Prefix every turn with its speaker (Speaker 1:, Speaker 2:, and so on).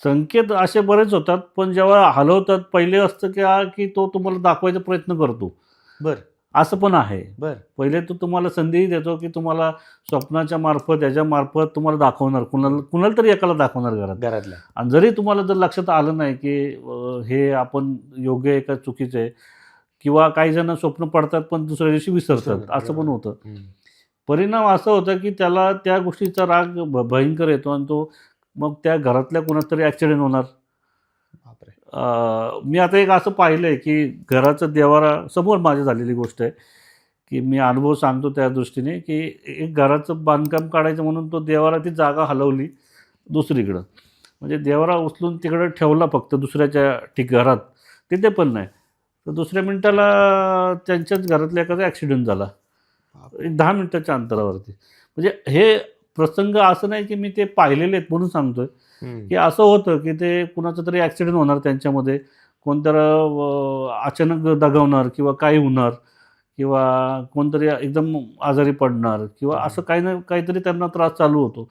Speaker 1: संकेत असे बरेच होतात, पण जेव्हा हलवतात पहिले असतं की तो तुम्हाला दाखवायचा प्रयत्न करतो.
Speaker 2: बरं,
Speaker 1: असं पण आहे.
Speaker 2: बरं.
Speaker 1: पहिले तो तुम्हाला संधीही देतो, की तुम्हाला स्वप्नाच्या मार्फत, ह्याच्यामार्फत तुम्हाला दाखवणार, कुणाला कुणाला तरी एकाला दाखवणार घरात.
Speaker 2: घरातल्या.
Speaker 1: आणि जरी तुम्हाला जर लक्षात आलं नाही, की हे आपण योग्य आहे का चुकीचं आहे किंवा काही जण स्वप्न पडतात, पण दुसऱ्या दिवशी विसरतात,
Speaker 2: विसरून
Speaker 1: असं पण
Speaker 2: बरोबर.
Speaker 1: होतं.
Speaker 2: हं.
Speaker 1: परिणाम असा होता, की त्याला त्या गोष्टीचा राग भयंकर येतो आणि तो मग त्या घरातल्या कुणाचा तरी ॲक्सिडेंट होणार.
Speaker 2: बापरे!
Speaker 1: मी आता एक असं पाहिलंय, की घराचा देव्हारा समोर माझ्या झालेली गोष्ट आहे, की मी अनुभव सांगतो त्या दृष्टीने, की एक घराचं बांधकाम काढायचं म्हणून तो देव्हारा ती जागा हलवली दुसरीकडं. म्हणजे देव्हारा उचलून तिकडं ठेवला फक्त दुसऱ्याच्या घरात, तिथे पण नाही. तर दुसऱ्या मिनिटाला त्यांच्याच घरातल्या एखादा ॲक्सिडेंट झाला.
Speaker 2: बापरे!
Speaker 1: एक 10 मिनिटाच्या अंतरावरती. म्हणजे हे प्रसंग असं नाही, की मी ते पाहिलेले आहेत म्हणून सांगतोय.
Speaker 2: हं.
Speaker 1: की असं होतं, की ते कुणाचा तरी ॲक्सिडेंट होणार त्यांच्यामध्ये. कोणतरी अचानक दगावणार किंवा काही होणार किंवा कोणतरी एकदम आजारी पडणार किंवा
Speaker 2: हं.
Speaker 1: असं काही ना काहीतरी त्यांना त्रास चालू होतो.